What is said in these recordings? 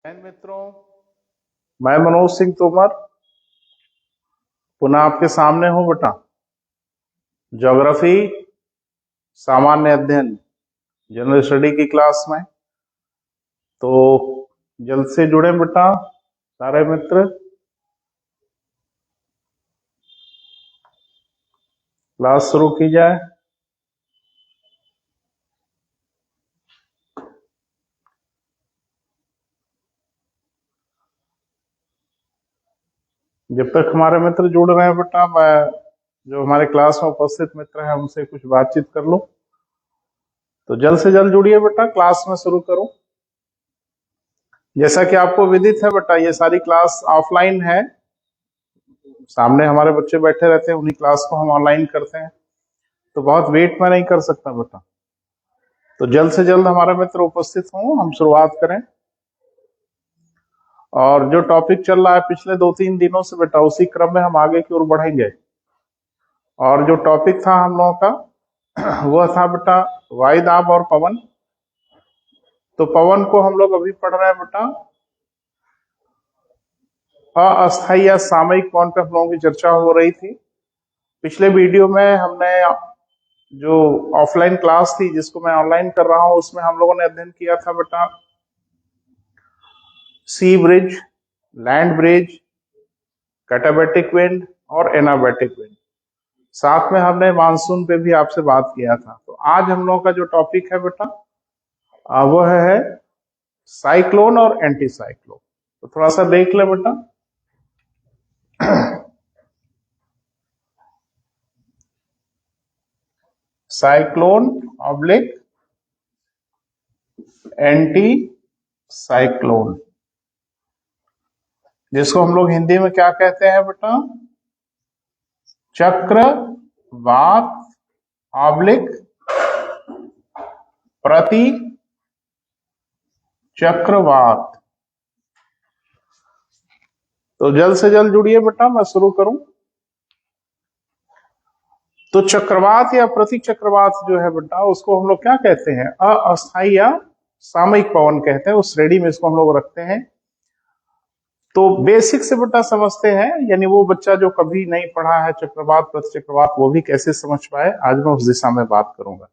मित्रों, मैं मनोज सिंह तोमर पुनः आपके सामने हूं बेटा। ज्योग्राफी सामान्य अध्ययन जनरल स्टडी की क्लास में। तो जल्द से जुड़े बेटा सारे मित्र। क्लास शुरू की जाए। जब तक हमारे मित्र जुड़ रहे हैं बेटा, मैं जो हमारे क्लास में उपस्थित मित्र हैं उनसे कुछ बातचीत कर लूं। तो जल्द से जल्द जुड़िए बेटा, क्लास में शुरू करूं। जैसा कि आपको विदित है बेटा, ये सारी क्लास ऑफलाइन है। सामने हमारे बच्चे बैठे रहते हैं, उन्हीं क्लास को हम ऑनलाइन करते हैं। तो बहुत वेट में नहीं कर सकता बेटा। तो जल्द से जल्द हमारे मित्र उपस्थित हों, हम शुरुआत करें। और जो टॉपिक चल रहा है पिछले 2-3 दिनों से बेटा, उसी क्रम में हम आगे की ओर बढ़ेंगे। और जो टॉपिक था हम लोगों का वह था बेटा वायुदाब और पवन। तो पवन को हम लोग अभी पढ़ रहे हैं बेटा। अस्थायी या सामयिक पवन पे हम लोगों की चर्चा हो रही थी। पिछले वीडियो में हमने जो ऑफलाइन क्लास थी, जिसको मैं ऑनलाइन कर रहा हूं, उसमें हम लोगों ने अध्ययन किया था बेटा सी ब्रिज, लैंड ब्रिज, कैटाबैटिक विंड और एनाबैटिक विंड। साथ में हमने मानसून पे भी आपसे बात किया था। तो आज हम लोगों का जो टॉपिक है बेटा वह है साइक्लोन और एंटी साइक्लोन। तो थोड़ा सा देख ले बेटा। साइक्लोन ऑब्लिक एंटी साइक्लोन, जिसको हम लोग हिंदी में क्या कहते हैं बेटा? चक्रवात ऑब्लिक प्रति चक्रवात। तो जल्द से जल्द जुड़िए बेटा, मैं शुरू करूं। तो चक्रवात या प्रति चक्रवात जो है बेटा, उसको हम लोग क्या कहते हैं? अस्थायी या सामयिक पवन कहते हैं। उस श्रेणी में इसको हम लोग रखते हैं। तो बेसिक से बेटा समझते हैं, यानी वो बच्चा जो कभी नहीं पढ़ा है चक्रवात प्रति चक्रवात, वो भी कैसे समझ पाए, आज मैं उस दिशा में बात करूंगा।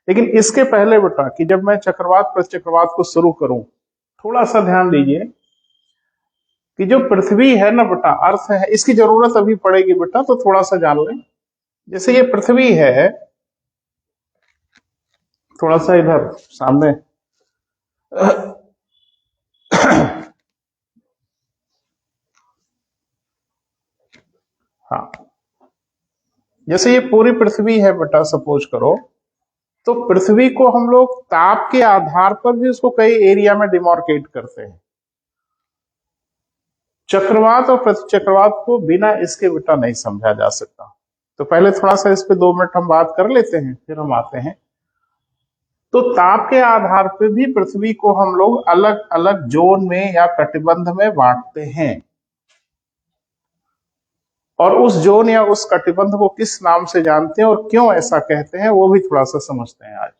लेकिन इसके पहले बेटा कि जब मैं चक्रवात प्रति चक्रवात को शुरू करूं, थोड़ा सा ध्यान दीजिए कि जो पृथ्वी है ना बेटा, अर्थ है, इसकी जरूरत अभी पड़ेगी बेटा। तो थोड़ा सा जान लें। जैसे ये पृथ्वी है, थोड़ा सा इधर सामने हाँ, जैसे ये पूरी पृथ्वी है बेटा, सपोज करो। तो पृथ्वी को हम लोग ताप के आधार पर भी उसको कई एरिया में डिमार्केट करते हैं। चक्रवात और प्रति चक्रवात को बिना इसके बेटा नहीं समझा जा सकता। तो पहले थोड़ा सा इस पे 2 मिनट हम बात कर लेते हैं, फिर हम आते हैं। तो ताप के आधार पर भी पृथ्वी को हम लोग अलग अलग जोन में या कटिबंध में बांटते हैं। और उस जोन या उस कटिबंध को किस नाम से जानते हैं और क्यों ऐसा कहते हैं, वो भी थोड़ा सा समझते हैं आज।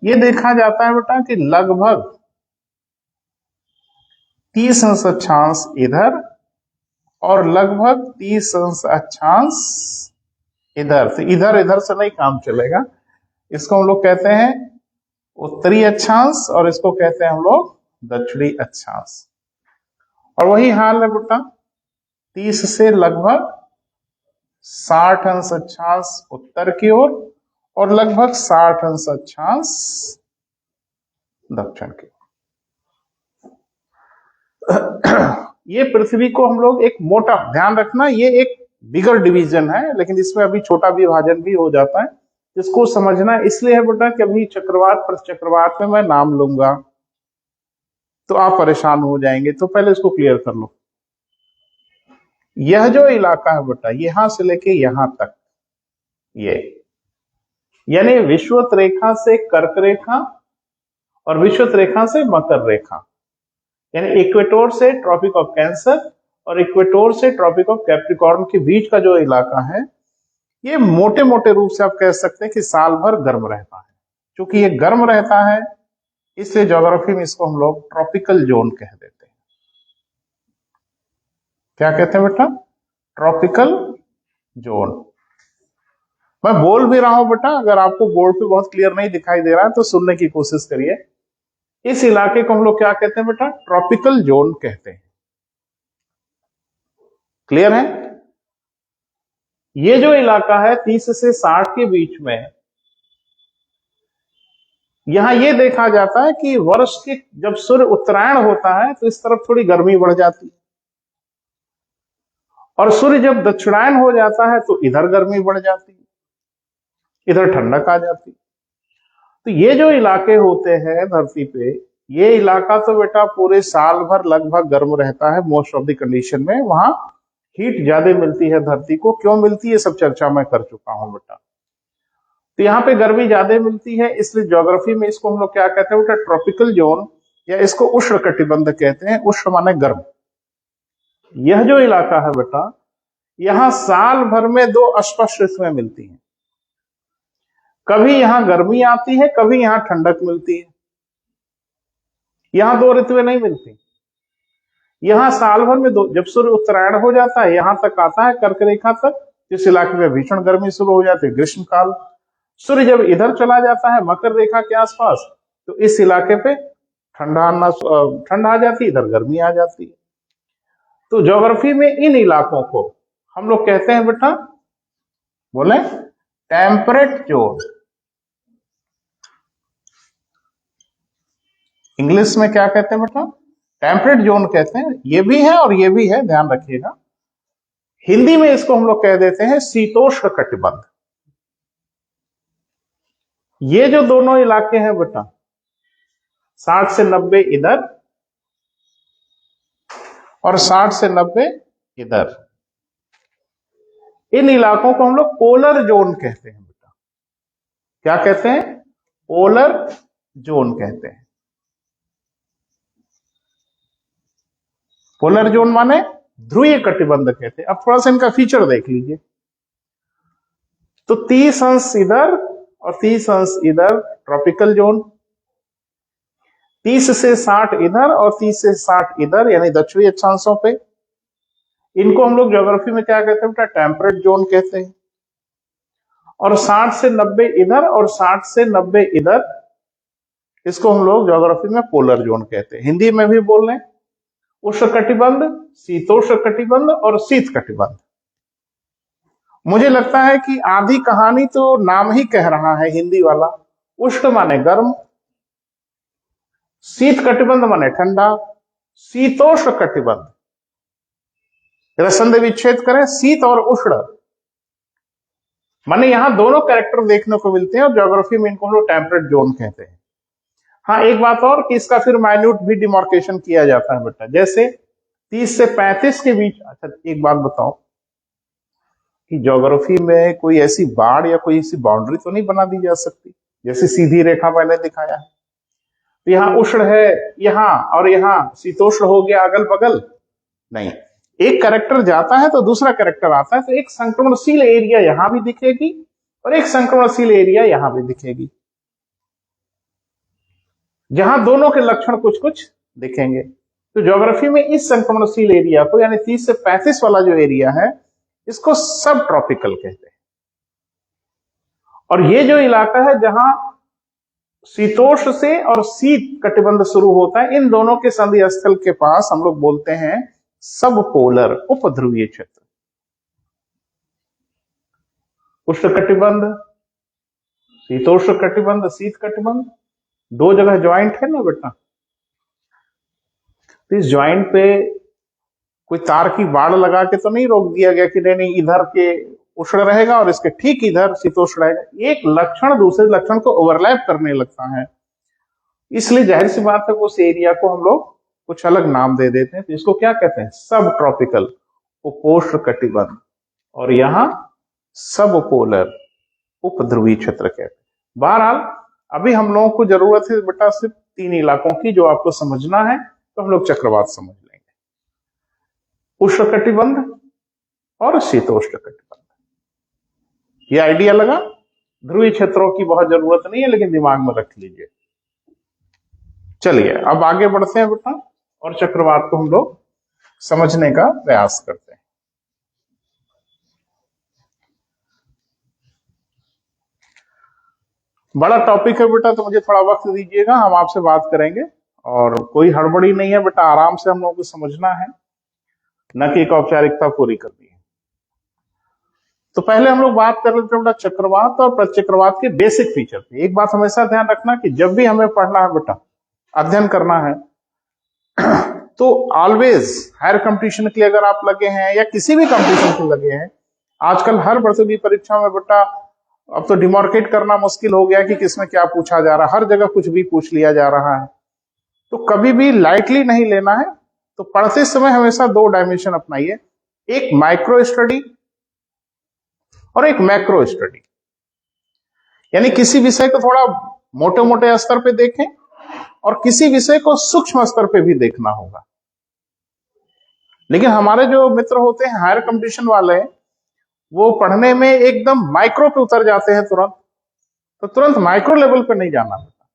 ये देखा जाता है बेटा कि लगभग 30 अक्षांश इधर और लगभग 30 अक्षांश इधर। तो इधर इधर से नहीं काम चलेगा। इसको हम लोग कहते हैं उत्तरी अक्षांश और इसको कहते हैं हम लोग दक्षिणी अक्षांश। और वही हाल है बेटा 30 से लगभग 60 अक्षांश उत्तर की ओर और लगभग 60 अक्षांश दक्षिण की। ये पृथ्वी को हम लोग एक मोटा, ध्यान रखना, ये एक बिगर डिवीजन है, लेकिन इसमें अभी छोटा विभाजन भी हो जाता है। इसको समझना इसलिए है बेटा कि अभी चक्रवात प्रति चक्रवात में मैं नाम लूंगा तो आप परेशान हो जाएंगे। तो पहले इसको क्लियर कर लो। यह जो इलाका है बेटा, यहां से लेके यहां तक, ये यानी विषुवत रेखा से कर्क रेखा और विषुवत रेखा से मकर रेखा, यानी इक्वेटोर से ट्रॉपिक ऑफ कैंसर और इक्वेटोर से ट्रॉपिक ऑफ कैप्रिकॉर्न के बीच का जो इलाका है, ये मोटे मोटे रूप से आप कह सकते हैं कि साल भर गर्म रहता है। क्योंकि ये गर्म रहता है इसलिए ज्योग्राफी में इसको हम लोग ट्रॉपिकल जोन कह देते हैं। क्या कहते हैं बेटा? Tropical zone. मैं बोल भी रहा हूं बेटा, अगर आपको बोर्ड पे बहुत क्लियर नहीं दिखाई दे रहा है तो सुनने की कोशिश करिए। इस इलाके को हम लोग क्या कहते हैं बेटा? ट्रॉपिकल जोन कहते हैं। क्लियर है? ये जो इलाका है 30 से 60 के बीच में, यहां ये देखा जाता है कि वर्ष के जब सूर्य उत्तरायण होता है तो इस तरफ थोड़ी गर्मी बढ़ जाती है, और सूर्य जब दक्षिणायन हो जाता है तो इधर गर्मी बढ़ जाती है, इधर ठंडक आ जाती है। तो ये जो इलाके होते हैं धरती पे, ये इलाका तो बेटा पूरे साल भर लगभग गर्म रहता है मोस्ट ऑफ द कंडीशन में। वहां हीट ज्यादा मिलती है धरती को। क्यों मिलती है सब चर्चा मैं कर चुका हूं बेटा। तो यहाँ पे गर्मी ज्यादा मिलती है, इसलिए ज्योग्राफी में इसको हम लोग क्या कहते हैं बेटा? ट्रॉपिकल जोन, या इसको उष्ण कटिबंध कहते हैं। उष्ण माने गर्म। यह जो इलाका है बेटा, यहां साल भर में दो स्पष्ट ऋतुएं मिलती हैं। कभी यहां गर्मी आती है, कभी यहां ठंडक मिलती है। यहां दो ऋतुएं नहीं मिलती। यहां साल भर में दो, जब सूर्य उत्तरायण हो जाता है यहां तक आता है कर्क रेखा तक, इस इलाके में भीषण गर्मी शुरू हो जाती है, ग्रीष्म काल। सूर्य जब इधर चला जाता है मकर रेखा के आसपास, तो इस इलाके पे ठंड आ जाती है, इधर गर्मी आ जाती है। तो ज्योग्राफी में इन इलाकों को हम लोग कहते हैं बेटा, बोले, टेम्परेट जोन। इंग्लिश में क्या कहते हैं बेटा? टेम्परेट जोन कहते हैं। ये भी है और ये भी है, ध्यान रखिएगा। हिंदी में इसको हम लोग कह देते हैं शीतोष्ण कटिबंध। ये जो दोनों इलाके हैं बेटा, 60 से 90 इधर और 60 से 90 इधर, इन इलाकों को हम लोग पोलर जोन कहते हैं बेटा। क्या कहते हैं? पोलर जोन कहते हैं। पोलर जोन माने ध्रुवीय कटिबंध कहते हैं। अब थोड़ा सा इनका फीचर देख लीजिए। तो 30 अंश इधर और 30 अंश इधर ट्रॉपिकल जोन, 30 से 60 इधर और 30 से 60 इधर, यानी दक्षिणी अक्षांशों पे। इनको हम लोग ज्योग्राफी में क्या कहते हैं बेटा? टेम्परेट जोन कहते हैं। और 60 से 90 इधर और 60 से 90 इधर, इसको हम लोग ज्योग्राफी में पोलर जोन कहते हैं। हिंदी में भी बोल रहे हैं उष्ण कटिबंध, शीतोष्ण कटिबंध और शीत कटिबंध। मुझे लगता है कि आधी कहानी तो नाम ही कह रहा है हिंदी वाला। उष्ण माने गर्म, शीत कटिबंध माने ठंडा, शीतोष्ण कटिबंध, संधि विच्छेद करें, शीत और उष्ण माने यहां दोनों कैरेक्टर देखने को मिलते हैं, और ज्योग्राफी में इनको हम लोग टेम्परेट जोन कहते हैं। हाँ, एक बात और कि इसका फिर माइन्यूट भी डिमार्केशन किया जाता है बेटा। जैसे 30 से 35 के बीच। अच्छा, एक बात बताओ कि ज्योग्राफी में कोई ऐसी बाड़ या कोई ऐसी बाउंड्री तो नहीं बना दी जा सकती जैसे सीधी रेखा मैंने दिखाया है? तो यहाँ उष्ण है यहाँ, और यहाँ शीतोष्ण हो गया अगल बगल, नहीं। एक कैरेक्टर जाता है तो दूसरा कैरेक्टर आता है, तो एक संक्रमणशील एरिया यहां भी दिखेगी और एक संक्रमणशील एरिया यहां भी दिखेगी, जहां दोनों के लक्षण कुछ कुछ दिखेंगे। तो ज्योग्राफी में इस संक्रमणशील एरिया को, यानी 30 से 35 वाला जो एरिया है, इसको सब ट्रॉपिकल कहते हैं। और ये जो इलाका है जहां शीतोष्ण से और शीत कटिबंध शुरू होता है, इन दोनों के संधि स्थल के पास हम लोग बोलते हैं सब पोलर, उपध्रुवीय क्षेत्र। उष्ण कटिबंध, शीतोष्ण कटिबंध, शीत कटिबंध, दो जगह ज्वाइंट है ना बेटा। तो इस ज्वाइंट पे कोई तार की बाड़ लगा के तो नहीं रोक दिया गया कि नहीं इधर के उष्ण रहेगा और इसके ठीक इधर शीतोष्ण रहेगा। एक लक्षण दूसरे लक्षण को ओवरलैप करने लगता है, इसलिए जाहिर सी बात है उस एरिया को हम लोग कुछ अलग नाम दे देते हैं। तो इसको क्या कहते हैं? सब ट्रॉपिकल, उपोष्ण कटिबंध, और यहां सब पोलर, उपध्रुवीय क्षेत्र कहते हैं। बहरहाल अभी हम लोगों को जरूरत है बेटा सिर्फ 3 इलाकों की, जो आपको समझना है, तो हम लोग चक्रवात समझ लेंगे, उष्ण कटिबंध और शीतोष्ण कटिबंध। ये आइडिया लगा? ध्रुवीय क्षेत्रों की बहुत जरूरत नहीं है, लेकिन दिमाग में रख लीजिए। चलिए अब आगे बढ़ते हैं बेटा और चक्रवात को हम लोग समझने का प्रयास करते हैं। बड़ा टॉपिक है बेटा, तो मुझे थोड़ा वक्त दीजिएगा, हम आपसे बात करेंगे और कोई हड़बड़ी नहीं है बेटा, आराम से हम लोगों को समझना है, न कि एक औपचारिकता पूरी करनी है। तो पहले हम लोग बात कर लेते हैं बेटा चक्रवात और प्रतिचक्रवात के बेसिक फीचर पे। एक बात हमेशा ध्यान रखना कि जब भी हमें पढ़ना है बेटा, अध्ययन करना है, तो ऑलवेज हायर कंपटीशन के लिए अगर आप लगे हैं या किसी भी कंपटीशन के लगे हैं, आजकल हर प्रतियोगी परीक्षा में बेटा अब तो डिमार्केट करना मुश्किल हो गया कि किसमें क्या पूछा जा रहा है, हर जगह कुछ भी पूछ लिया जा रहा है, तो कभी भी लाइटली नहीं लेना है। तो पढ़ते समय हमेशा दो डायमेंशन अपनाइए, एक माइक्रो स्टडी और एक मैक्रो स्टडी, यानी किसी विषय को थोड़ा मोटे मोटे स्तर पे देखें और किसी विषय को सूक्ष्म स्तर पे भी देखना होगा। लेकिन हमारे जो मित्र होते हैं हायर कंपटीशन वाले, वो पढ़ने में एकदम माइक्रो पे उतर जाते हैं तुरंत, तो तुरंत माइक्रो लेवल पे नहीं जाना होता,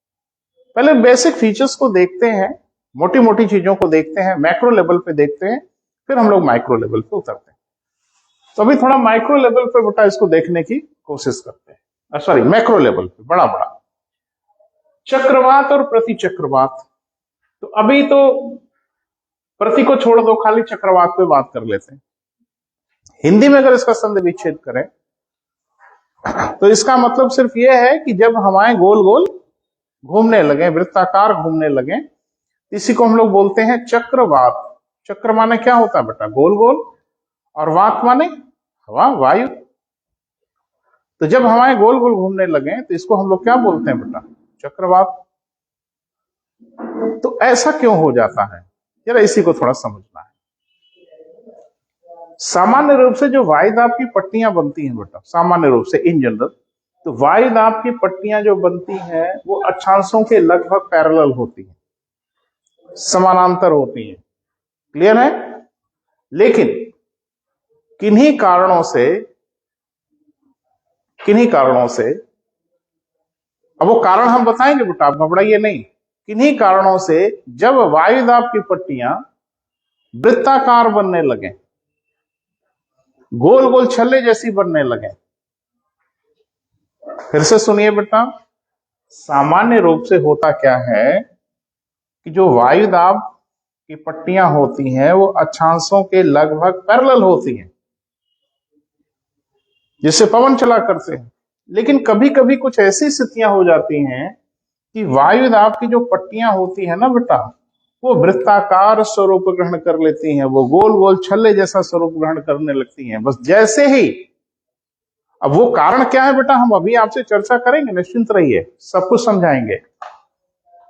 पहले बेसिक फीचर्स को देखते हैं, मोटी मोटी चीजों को देखते हैं, मैक्रो लेवल पे देखते हैं, फिर हम लोग माइक्रो लेवल पे उतरते हैं। तो अभी थोड़ा माइक्रो लेवल पे बेटा इसको देखने की कोशिश करते हैं, सॉरी मैक्रो लेवल पे, बड़ा बड़ा चक्रवात और प्रति चक्रवात। तो अभी तो प्रति को छोड़ दो, खाली चक्रवात पे बात कर लेते हैं। हिंदी में अगर इसका संधि विच्छेद करें तो इसका मतलब सिर्फ यह है कि जब हवाएं गोल गोल घूमने लगे, वृत्ताकार घूमने लगे, इसी को हम लोग बोलते हैं चक्रवात। चक्र माने क्या होता है बेटा, गोल गोल, और वात माने हवा, वायु। तो जब हवाएं गोल गोल घूमने लगे तो इसको हम लोग क्या बोलते हैं बेटा, चक्रवात। तो ऐसा क्यों हो जाता है, जरा इसी को थोड़ा समझना है। सामान्य रूप से जो वायुदाब की पट्टियां बनती हैं बेटा, सामान्य रूप से इन जनरल, तो वायुदाब की पट्टियां जो बनती हैं वो अक्षांशों के लगभग पैरेलल होती हैं, समानांतर होती हैं, क्लियर है। लेकिन किन्हीं कारणों से, अब वो कारण हम बताएंगे बेटा, आप घबराइए नहीं, किन्हीं कारणों से जब वायुदाब की पट्टियां वृत्ताकार बनने लगे, गोल गोल छल्ले जैसी बनने लगे, फिर से सुनिए बेटा, सामान्य रूप से होता क्या है कि जो वायुदाब की पट्टियां होती हैं वो अक्षांशों के लगभग पैरेलल होती हैं, जिससे पवन चला करते हैं। लेकिन कभी कभी कुछ ऐसी स्थितियां हो जाती हैं कि वायुदाब की जो पट्टियां होती है ना बेटा, वो वृत्ताकार स्वरूप ग्रहण कर लेती हैं, वो गोल गोल छल्ले जैसा स्वरूप ग्रहण करने लगती हैं, बस जैसे ही। अब वो कारण क्या है बेटा, हम अभी आपसे चर्चा करेंगे, निश्चिंत रहिए, सब कुछ समझाएंगे।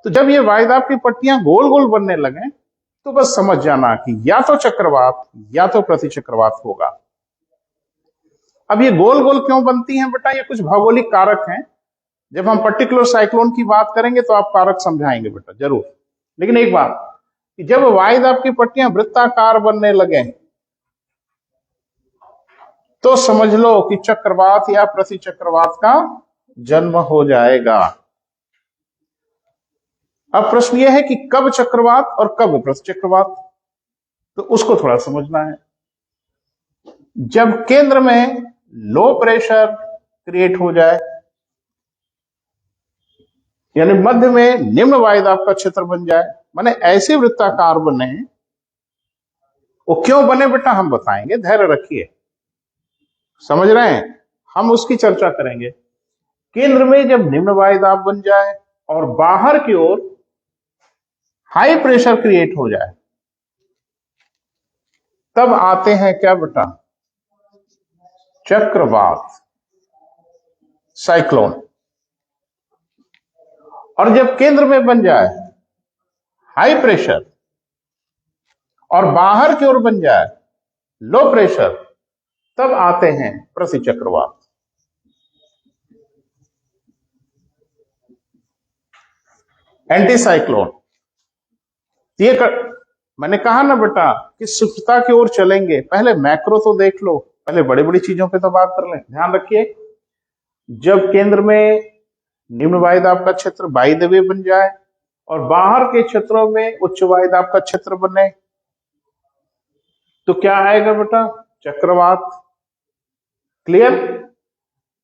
तो जब ये वायुदाब की पट्टियां गोल गोल बनने लगे तो बस समझ जाना कि या तो चक्रवात या तो प्रतिचक्रवात होगा। अब ये गोल गोल क्यों बनती हैं बेटा, ये कुछ भौगोलिक कारक हैं, जब हम पर्टिकुलर साइक्लोन की बात करेंगे तो आप कारक समझाएंगे बेटा जरूर। लेकिन एक बात कि जब वायुदाब की पट्टियां वृत्ताकार बनने लगे तो समझ लो कि चक्रवात या प्रतिचक्रवात का जन्म हो जाएगा। अब प्रश्न यह है कि कब चक्रवात और कब प्रतिचक्रवात, तो उसको थोड़ा समझना है। जब केंद्र में लो प्रेशर क्रिएट हो जाए, यानी मध्य में निम्न वायुदाब का क्षेत्र बन जाए, माने ऐसे वृत्ताकार बने, वो क्यों बने बेटा हम बताएंगे, धैर्य रखिए, समझ रहे हैं, हम उसकी चर्चा करेंगे। केंद्र में जब निम्न वायुदाब बन जाए और बाहर की ओर हाई प्रेशर क्रिएट हो जाए, तब आते हैं क्या बेटा, चक्रवात, साइक्लोन। और जब केंद्र में बन जाए हाई प्रेशर और बाहर की ओर बन जाए लो प्रेशर, तब आते हैं प्रतिचक्रवात। Anti cyclone. मैंने कहा ना बेटा कि सूक्ष्मता की ओर चलेंगे, पहले मैक्रो तो देख लो, पहले बड़ी बड़ी चीजों पे तो बात कर लें। ध्यान रखिए, जब केंद्र में निम्न वायुदाब का क्षेत्र वायुदवीय बन जाए और बाहर के क्षेत्रों में उच्च वायुदाब का क्षेत्र बने, तो क्या आएगा बेटा? चक्रवात। क्लियर?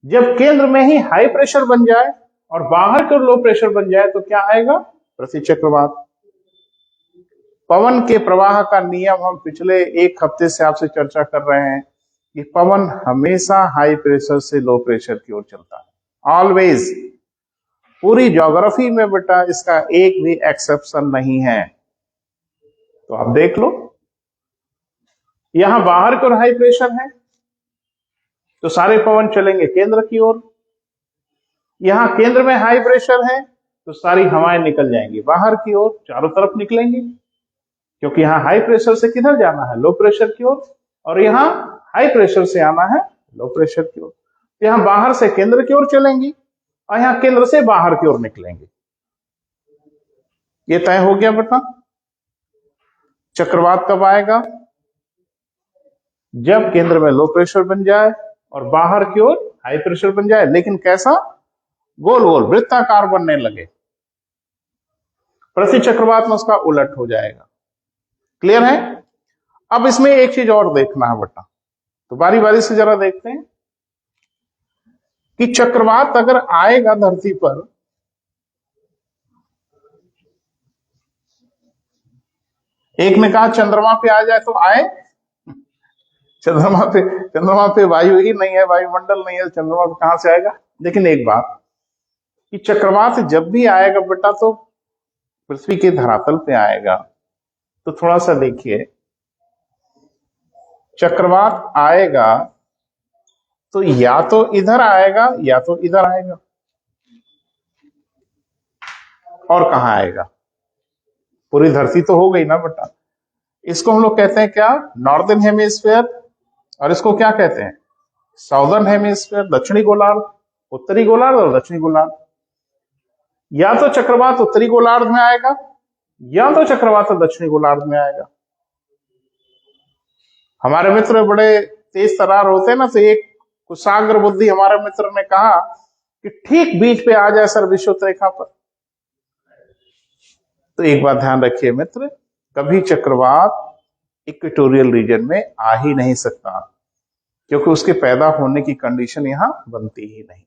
जब केंद्र में ही हाई प्रेशर बन जाए और बाहर के लो प्रेशर बन जाए तो क्या आएगा? प्रतिचक्रवात। पवन के प्रवाह का नियम हम पिछले एक हफ्ते से आपसे चर्चा कर रहे हैं कि पवन हमेशा हाई प्रेशर से लो प्रेशर की ओर चलता है, ऑलवेज। पूरी ज्योग्राफी में बेटा इसका एक भी एक्सेप्शन नहीं है। तो आप देख लो, यहां बाहर की ओर हाई प्रेशर है तो सारे पवन चलेंगे केंद्र की ओर। यहां केंद्र में हाई प्रेशर है तो सारी हवाएं निकल जाएंगी बाहर की ओर, चारों तरफ निकलेंगी, क्योंकि यहां हाई प्रेशर से किधर जाना है? लो प्रेशर की ओर, और यहां हाई प्रेशर से आना है लो प्रेशर की ओर। तो यहां बाहर से केंद्र की ओर चलेंगी और यहां केंद्र से बाहर की ओर निकलेंगी। ये तय हो गया बेटा। चक्रवात कब आएगा? जब केंद्र में लो प्रेशर बन जाए और बाहर की ओर हाई प्रेशर बन जाए, लेकिन कैसा? गोल गोल वृत्ताकार बनने लगे। प्रति चक्रवात में उसका उलट हो जाएगा। क्लियर है? अब इसमें एक चीज और देखना है बेटा, तो बारी बारी से जरा देखते हैं कि चक्रवात अगर आएगा धरती पर, एक ने कहा चंद्रमा पे आ जाए तो आए। चंद्रमा पे वायु ही नहीं है, वायुमंडल नहीं है, चंद्रमा पे कहां से आएगा? लेकिन एक बात कि चक्रवात जब भी आएगा बेटा तो पृथ्वी के धरातल पे आएगा। तो थोड़ा सा देखिए, चक्रवात आएगा तो या तो इधर आएगा या तो इधर आएगा, और कहां आएगा? पूरी धरती तो हो गई ना बेटा। इसको हम लोग कहते हैं क्या? Northern hemisphere. और इसको क्या कहते हैं? साउदर्न हेमिस्फीयर, दक्षिणी गोलार्ध। उत्तरी गोलार्ध और दक्षिणी गोलार्ध। या तो चक्रवात उत्तरी गोलार्ध में आएगा या तो चक्रवात दक्षिणी गोलार्ध में आएगा। हमारे मित्र बड़े तेज तरार होते हैं ना, तो एक कुशाग्र बुद्धि हमारे मित्र ने कहा कि ठीक बीच पे आ जाए सर विषुवत रेखा पर। तो एक बात ध्यान रखिए मित्र, कभी चक्रवात इक्वेटोरियल रीजन में आ ही नहीं सकता, क्योंकि उसके पैदा होने की कंडीशन यहां बनती ही नहीं।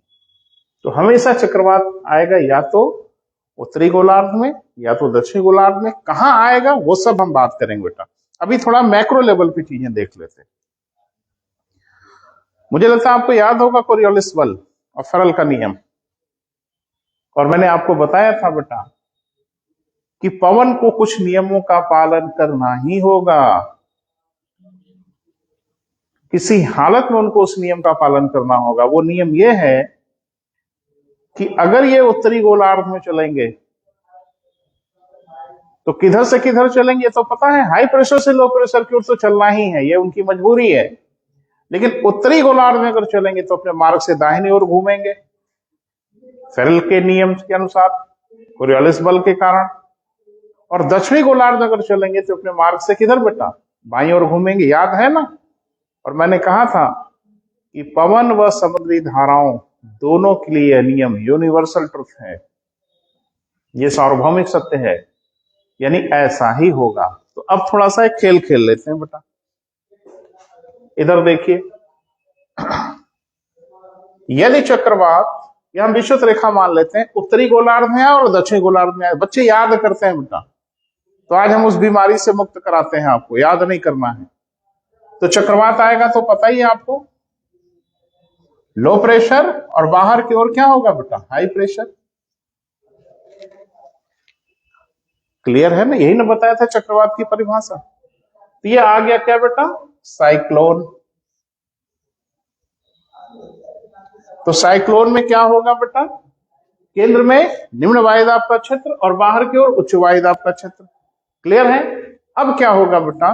तो हमेशा चक्रवात आएगा या तो उत्तरी गोलार्ध में या तो दक्षिणी गोलार्ध में। कहां आएगा वो सब हम बात करेंगे बेटा। अभी थोड़ा मैक्रो लेवल की चीजें देख लेते हैं। मुझे लगता है आपको याद होगा कोरियोलिस बल और फेरल का नियम, और मैंने आपको बताया था बेटा कि पवन को कुछ नियमों का पालन करना ही होगा। किसी हालत में उनको उस नियम का पालन करना होगा। वो नियम ये है कि अगर ये उत्तरी गोलार्ध में चलेंगे तो किधर से किधर चलेंगे तो पता है, हाई प्रेशर से लो प्रेशर की ओर तो चलना ही है, ये उनकी मजबूरी है। लेकिन उत्तरी गोलार्ध में अगर चलेंगे तो अपने मार्ग से दाहिनी ओर घूमेंगे, फेरल के नियम के अनुसार, कोरियोलिस बल के कारण। और दक्षिणी गोलार्ध अगर चलेंगे तो अपने मार्ग से किधर बेटा? बाईं ओर घूमेंगे। याद है ना? और मैंने कहा था कि पवन व समुद्री धाराओं दोनों के लिए यह नियम यूनिवर्सल ट्रुथ है, ये सार्वभौमिक सत्य है, यानी ऐसा ही होगा। तो अब थोड़ा सा एक खेल खेल लेते हैं बेटा। इधर देखिए, यदि चक्रवात, यहां विषुवत रेखा मान लेते हैं, उत्तरी गोलार्ध में आए और दक्षिणी गोलार्ध में आए। बच्चे याद करते हैं बेटा, तो आज हम उस बीमारी से मुक्त कराते हैं आपको, याद नहीं करना है। तो चक्रवात आएगा तो पता ही है आपको, लो प्रेशर, और बाहर की ओर क्या होगा बेटा? High pressure. क्लियर है ना? यही ना बताया था चक्रवात की परिभाषा। तो ये आ गया क्या बेटा? साइक्लोन। तो साइक्लोन में क्या होगा बेटा? केंद्र में निम्न वायुदाब का क्षेत्र और बाहर की ओर उच्च वायुदाब का क्षेत्र। क्लियर है? अब क्या होगा बेटा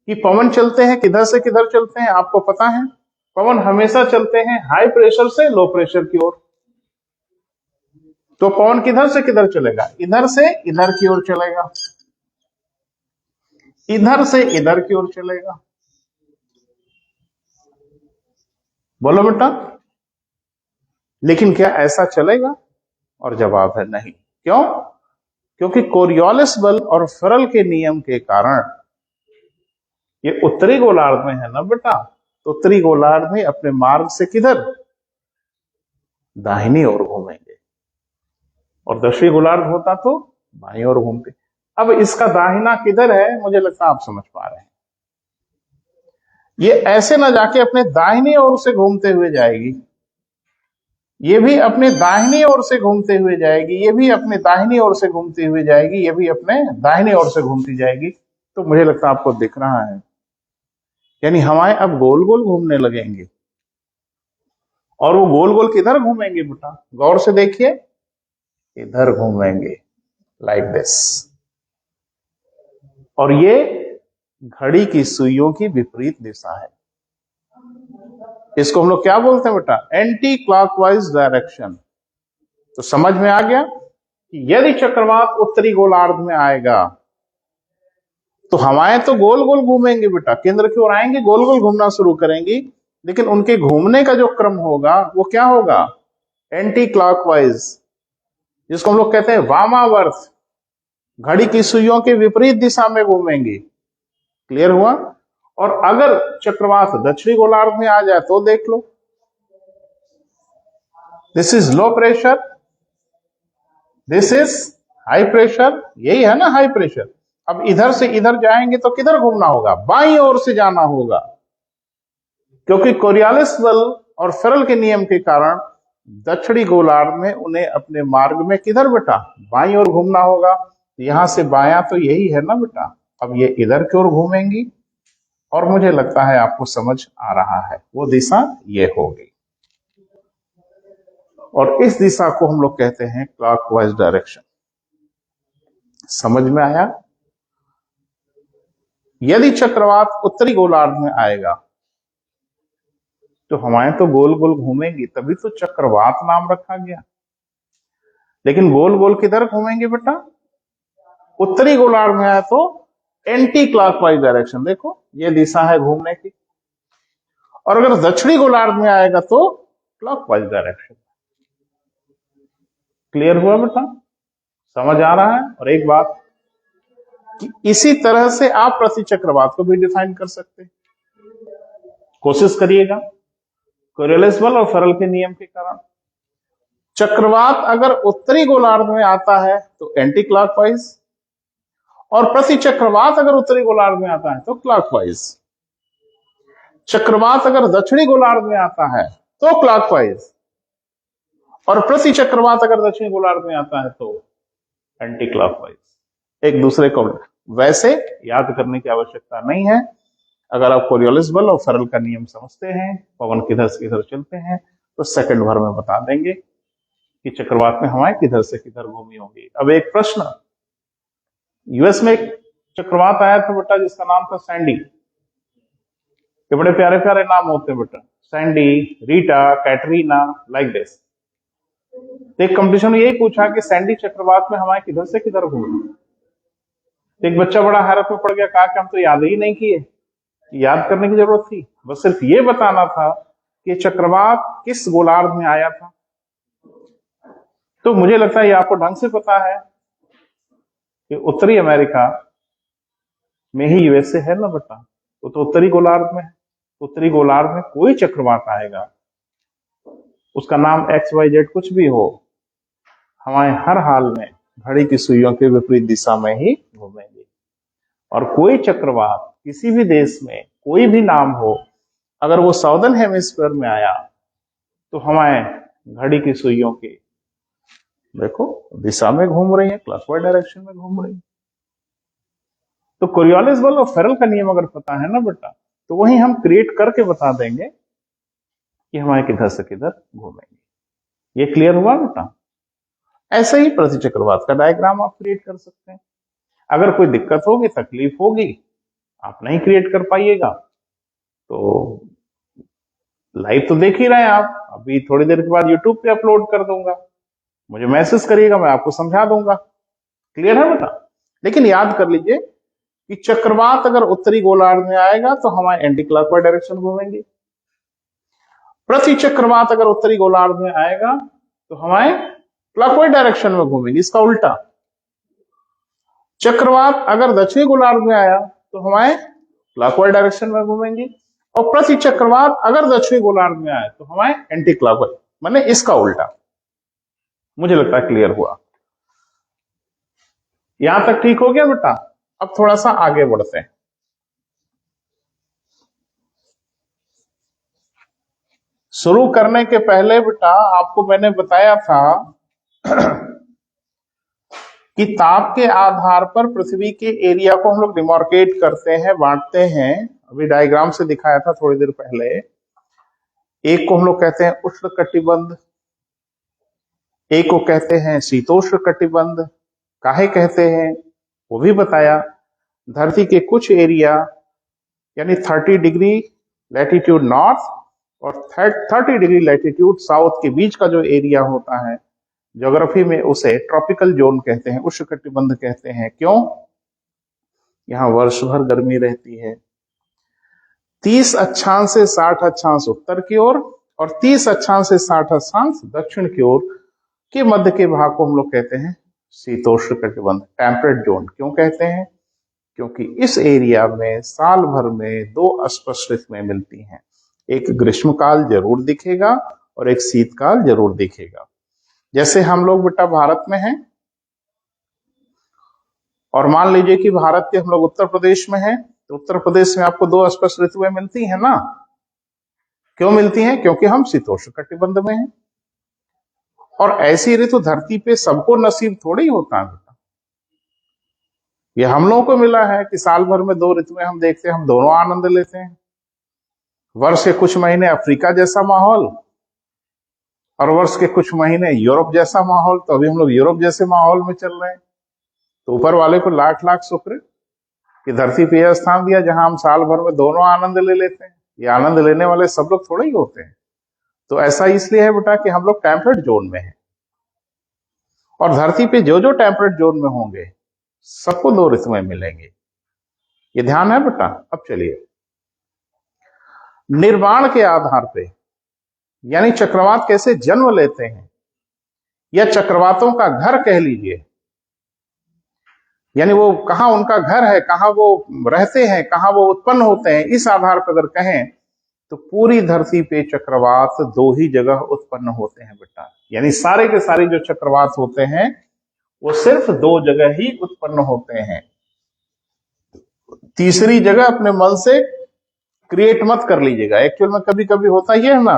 कि पवन चलते हैं, किधर से किधर चलते हैं आपको पता है। पवन हमेशा चलते हैं हाई प्रेशर से लो प्रेशर की ओर। तो पवन किधर से किधर चलेगा? इधर से इधर की ओर चलेगा, इधर से इधर की ओर चलेगा। बोलो बेटा, लेकिन क्या ऐसा चलेगा? और जवाब है नहीं। क्यों? क्योंकि कोरियोलिस बल और फेरल के नियम के कारण ये उत्तरी गोलार्ध में है ना बेटा, तो उत्तरी गोलार्ध में अपने मार्ग से किधर, दाहिनी ओर घूमेंगे, और दक्षिणी गोलार्ध होता तो बाईं ओर घूमते। अब इसका दाहिना किधर है, मुझे लगता है आप समझ पा रहे हैं। ये ऐसे ना जाके अपने दाहिनी ओर से घूमते हुए जाएगी, ये भी अपने दाहिनी ओर से घूमते हुए जाएगी, ये भी अपने दाहिनी ओर से घूमती हुए जाएगी, ये भी अपने दाहिनी ओर से घूमती जाएगी। तो मुझे लगता है आपको दिख रहा है, यानी हवाएं अब गोल गोल घूमने लगेंगे। और वो गोल गोल किधर घूमेंगे बेटा, गौर से देखिए, इधर घूमेंगे, लाइक दिस। और ये घड़ी की सुइयों की विपरीत दिशा है। इसको हम लोग क्या बोलते हैं बेटा, एंटी क्लॉकवाइज डायरेक्शन। तो समझ में आ गया कि यदि चक्रवात उत्तरी गोलार्ध में आएगा तो हवाएं तो गोल गोल घूमेंगे बेटा, केंद्र की ओर आएंगे, गोल गोल घूमना शुरू करेंगी, लेकिन उनके घूमने का जो क्रम होगा वो क्या होगा, एंटी क्लॉकवाइज, जिसको हम लोग कहते हैं वामावर्त, घड़ी की सुइयों के विपरीत दिशा में घूमेंगी। क्लियर हुआ। और अगर चक्रवात दक्षिणी गोलार्ध में आ जाए तो देख लो, this is low pressure, this is high pressure, यही है ना हाई प्रेशर। अब इधर से इधर जाएंगे तो किधर घूमना होगा, बाईं ओर से जाना होगा, क्योंकि कोरियोलिस बल और फेरल के नियम के कारण दक्षिणी गोलार्ध में उन्हें अपने मार्ग में किधर बेटा, बाईं ओर घूमना होगा। यहां से बायां तो यही है ना बेटा, अब ये इधर की ओर घूमेंगी, और मुझे लगता है आपको समझ आ रहा है, वो दिशा ये होगी, और इस दिशा को हम लोग कहते हैं क्लॉकवाइज डायरेक्शन। समझ में आया। यदि चक्रवात उत्तरी गोलार्ध में आएगा तो हवाएं तो गोल गोल घूमेंगी, तभी तो चक्रवात नाम रखा गया। लेकिन गोल गोल किधर घूमेंगे बेटा, उत्तरी गोलार्ध में आए तो एंटी क्लॉकवाइज डायरेक्शन, देखो ये दिशा है घूमने की। और अगर दक्षिणी गोलार्ध में आएगा तो क्लॉकवाइज डायरेक्शन। क्लियर हुआ बेटा, समझ आ रहा है। और एक बात कि इसी तरह से आप प्रति चक्रवात को भी डिफाइन कर सकते हैं, कोशिश करिएगा। कोरियोलिस बल और फेरल के नियम के कारण चक्रवात अगर उत्तरी गोलार्ध में आता है तो एंटी क्लॉकवाइज, और प्रति चक्रवात अगर उत्तरी गोलार्ध में आता है तो क्लॉकवाइज। चक्रवात अगर दक्षिणी गोलार्ध में आता है तो क्लॉकवाइज, और प्रति चक्रवात अगर दक्षिणी गोलार्ध में आता है तो एंटी क्लॉकवाइज। एक दूसरे को वैसे याद करने की आवश्यकता नहीं है। अगर आप कोरियोलिस बल और फेरल का नियम समझते हैं, पवन किधर से किधर चलते हैं, तो सेकंड भर में बता देंगे कि चक्रवात में हवाएं किधर से किधर घूमी होंगी। अब एक प्रश्न, यूएस में एक चक्रवात आया था बेटा जिसका नाम था सैंडी। ये बड़े प्यारे प्यारे नाम होते हैं बेटा, Sandy, Rita, Katrina, like this. एक कंपटीशन में यही पूछा कि सैंडी चक्रवात में हवाएं किधर से किधर घूमी। एक बच्चा बड़ा हैरत में पड़ गया, कहा कि हम तो याद ही नहीं किए, याद करने की जरूरत थी, बस सिर्फ ये बताना था कि चक्रवात किस गोलार्ध में आया था। तो मुझे लगता है ये आपको ढंग से पता है कि उत्तरी अमेरिका में ही यूएसए है ना बेटा, तो उत्तरी गोलार्ध में है। उत्तरी गोलार्ध में कोई चक्रवात आएगा, उसका नाम XYZ कुछ भी हो, हवाएं हर हाल में घड़ी की सुइयों के विपरीत दिशा में ही घूमेंगी। और कोई चक्रवात किसी भी देश में कोई भी नाम हो, अगर वो साउदर्न हेमिस्फीयर में आया तो हवाएं घड़ी की सुइयों की देखो दिशा में घूम रही है, क्लॉकवाइज डायरेक्शन में घूम रही है। तो कोरियोलिस बल और फेरल का नियम अगर पता है ना बेटा, तो वही हम क्रिएट करके बता देंगे कि हमारे किधर से किधर घूमेंगे। ये क्लियर हुआ बेटा। ऐसे ही प्रति चक्रवात का डायग्राम आप क्रिएट कर सकते हैं। अगर कोई दिक्कत होगी, तकलीफ होगी, आप नहीं क्रिएट कर पाइएगा तो लाइव तो देख ही रहे हैं आप, अभी थोड़ी देर के बाद यूट्यूब पे अपलोड कर दूंगा, मुझे मैसेज करिएगा, मैं आपको समझा दूंगा। क्लियर है बेटा। लेकिन याद कर लीजिए कि चक्रवात अगर उत्तरी गोलार्ध में आएगा तो हमारे एंटी क्लॉकवाइज डायरेक्शन घूमेंगे। प्रति चक्रवात अगर उत्तरी गोलार्ध में आएगा तो हमारे क्लॉकवाइज डायरेक्शन में घूमेंगे, इसका उल्टा। चक्रवात अगर दक्षिणी गोलार्ध में आया तो हमारे क्लॉकवाइज डायरेक्शन में घूमेंगे, और प्रति चक्रवात अगर दक्षिणी गोलार्ध में आए तो हमारे एंटी क्लॉकवाइज, माने इसका उल्टा। मुझे लगता है क्लियर हुआ। यहां तक ठीक हो गया बेटा। अब थोड़ा सा आगे बढ़ते हैं। शुरू करने के पहले बेटा आपको मैंने बताया था कि ताप के आधार पर पृथ्वी के एरिया को हम लोग डिमार्केट करते हैं, बांटते हैं। अभी डायग्राम से दिखाया था थोड़ी देर पहले। एक को हम लोग कहते हैं उष्ण कटिबंध, एक को कहते हैं शीतोष्ण कटिबंध। काहे कहते हैं वो भी बताया। धरती के कुछ एरिया यानी 30 डिग्री लैटिट्यूड नॉर्थ और 30 डिग्री लैटिट्यूड साउथ के बीच का जो एरिया होता है, ज्योग्राफी में उसे ट्रॉपिकल जोन कहते हैं, उष्णकटिबंध कहते हैं। क्यों? यहां वर्ष भर गर्मी रहती है। 30 अक्षांश से 60 अक्षांश उत्तर की ओर और 30 अक्षांश से 60 अक्षांश दक्षिण की ओर के मध्य के भाग को हम लोग कहते हैं शीतोष्ण कटिबंध, टेम्परेट जोन। क्यों कहते हैं? क्योंकि इस एरिया में साल भर में 2 स्पष्ट ऋतुएं मिलती हैं। एक ग्रीष्मकाल जरूर दिखेगा और एक शीतकाल जरूर दिखेगा। जैसे हम लोग बेटा भारत में हैं, और मान लीजिए कि भारत के हम लोग उत्तर प्रदेश में हैं, तो उत्तर प्रदेश में आपको 2 स्पष्ट ऋतुएं मिलती हैं ना। क्यों मिलती हैं? क्योंकि हम शीतोष्ण कटिबंध में हैं। और ऐसी ऋतु धरती पे सबको नसीब थोड़ी होता है बेटा। ये हम लोगों को मिला है कि साल भर में 2 ऋतुएं हम देखते हैं, हम दोनों आनंद लेते हैं। वर्ष के कुछ महीने अफ्रीका जैसा माहौल और वर्ष के कुछ महीने यूरोप जैसा माहौल। तो अभी हम लोग यूरोप जैसे माहौल में चल रहे हैं। तो ऊपर वाले को लाख लाख शुक्र कि धरती पे यह स्थान दिया जहां हम साल भर में दोनों आनंद ले लेते हैं। ये आनंद लेने वाले सब लोग थोड़े ही होते हैं। तो ऐसा इसलिए है बेटा कि हम लोग टेम्परेट जोन में हैं, और धरती पे जो जो टेम्परेट जोन में होंगे सबको 2 ऋतुएं मिलेंगे। ये ध्यान है बेटा। अब चलिए, निर्माण के आधार पे यानी चक्रवात कैसे जन्म लेते हैं, या चक्रवातों का घर कह लीजिए, यानी वो कहां उनका घर है, कहां वो रहते हैं, कहां वो उत्पन्न होते हैं, इस आधार पर अगर कहें तो पूरी धरती पे चक्रवात 2 ही जगह उत्पन्न होते हैं बेटा। यानी सारे के सारे जो चक्रवात होते हैं वो सिर्फ 2 जगह ही उत्पन्न होते हैं। तीसरी जगह अपने मन से क्रिएट मत कर लीजिएगा। एक्चुअल में कभी कभी होता ही है ना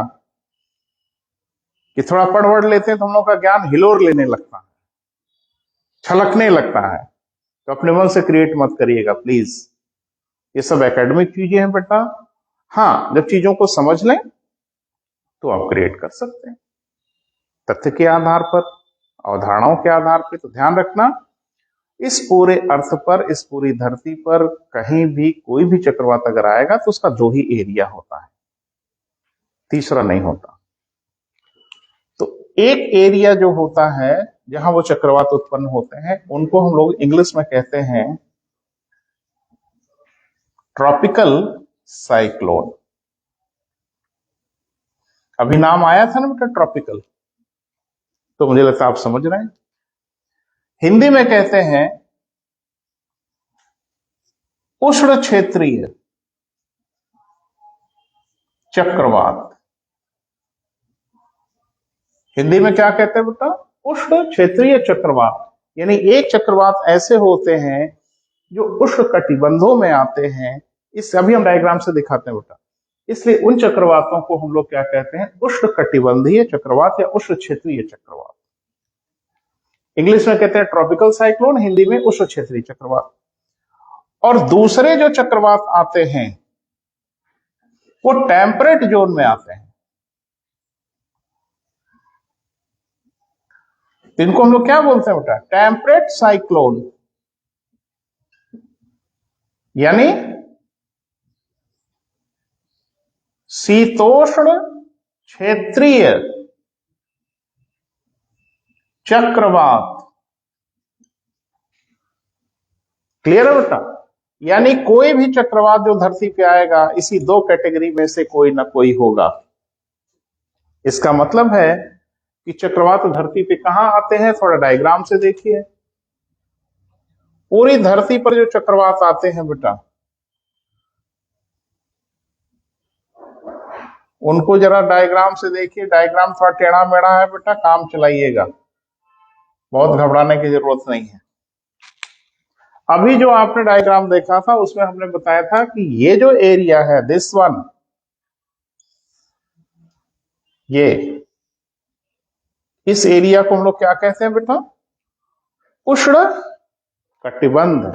कि थोड़ा पढ़ वढ़ लेते हैं तो हम लोग का ज्ञान हिलोर लेने लगता है, छलकने लगता है। तो अपने मन से क्रिएट मत करिएगा प्लीज। ये सब एकेडमिक चीजें हैं बेटा। हाँ, जब चीजों को समझ लें तो आप क्रिएट कर सकते हैं तथ्य के आधार पर, अवधारणाओं के आधार पर। तो ध्यान रखना, इस पूरे अर्थ पर, इस पूरी धरती पर कहीं भी कोई भी चक्रवात अगर आएगा तो उसका 2 ही एरिया होता है, तीसरा नहीं होता। तो एक एरिया जो होता है जहां वो चक्रवात उत्पन्न होते हैं उनको हम लोग इंग्लिश में कहते हैं ट्रॉपिकल साइक्लोन। अभी नाम आया था ना बेटा ट्रॉपिकल, तो मुझे लगता है आप समझ रहे हैं। हिंदी में कहते हैं उष्ण क्षेत्रीय चक्रवात। हिंदी में क्या कहते हैं बेटा? उष्ण क्षेत्रीय चक्रवात। यानी एक चक्रवात ऐसे होते हैं जो उष्ण कटिबंधों में आते हैं। इस अभी हम डायग्राम से दिखाते हैं बेटा। इसलिए उन चक्रवातों को हम लोग क्या कहते हैं? उष्ण कटिबंधीय चक्रवात या उष्ण क्षेत्रीय चक्रवात। इंग्लिश में कहते हैं ट्रॉपिकल साइक्लोन, हिंदी में उष्ण क्षेत्रीय चक्रवात। और दूसरे जो चक्रवात आते हैं वो टेम्परेट जोन में आते हैं। तो इनको हम लोग क्या बोलते हैं बेटा? टेम्परेट साइक्लोन, यानी शीतोष्ण क्षेत्रीय चक्रवात। क्लियर है बेटा? यानी कोई भी चक्रवात जो धरती पे आएगा इसी 2 कैटेगरी में से कोई ना कोई होगा। इसका मतलब है कि चक्रवात धरती पे कहां आते हैं, थोड़ा डायग्राम से देखिए। पूरी धरती पर जो चक्रवात आते हैं बेटा, उनको जरा डायग्राम से देखिए। डायग्राम थोड़ा टेढ़ा मेढ़ा है बेटा, काम चलाइएगा, बहुत घबराने की जरूरत नहीं है। अभी जो आपने डायग्राम देखा था उसमें हमने बताया था कि ये जो एरिया है, दिस वन, ये इस एरिया को हम लोग क्या कहते हैं बेटा? उष्ण कटिबंध,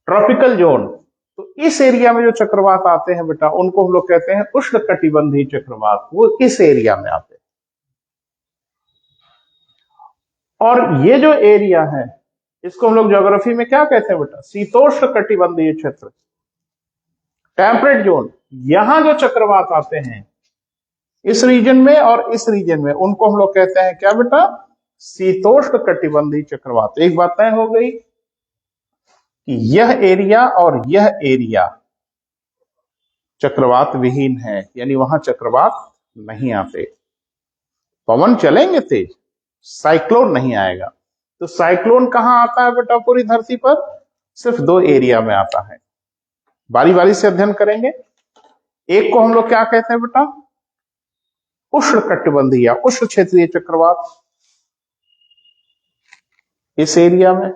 ट्रॉपिकल जोन। तो इस एरिया में जो चक्रवात आते हैं बेटा, उनको हम लोग कहते हैं उष्ण कटिबंधीय चक्रवात। वो इस एरिया में आते हैं। और ये जो एरिया है, इसको हम लोग ज्योग्राफी में क्या कहते हैं बेटा? शीतोष्ण कटिबंधीय क्षेत्र, टेम्परेट जोन। यहां जो चक्रवात आते हैं इस रीजन में और इस रीजन में, उनको हम लोग कहते हैं क्या बेटा? शीतोष्ण कटिबंधीय चक्रवात। एक बात तय हो गई कि यह एरिया और यह एरिया चक्रवात विहीन है, यानी वहां चक्रवात नहीं आते। पवन चलेंगे तेज, साइक्लोन नहीं आएगा। तो साइक्लोन कहां आता है बेटा पूरी धरती पर? सिर्फ दो एरिया में आता है। बारी बारी से अध्ययन करेंगे। एक को हम लोग क्या कहते हैं बेटा? उष्ण कटिबंधीय या उष्ण क्षेत्रीय चक्रवात, इस एरिया में।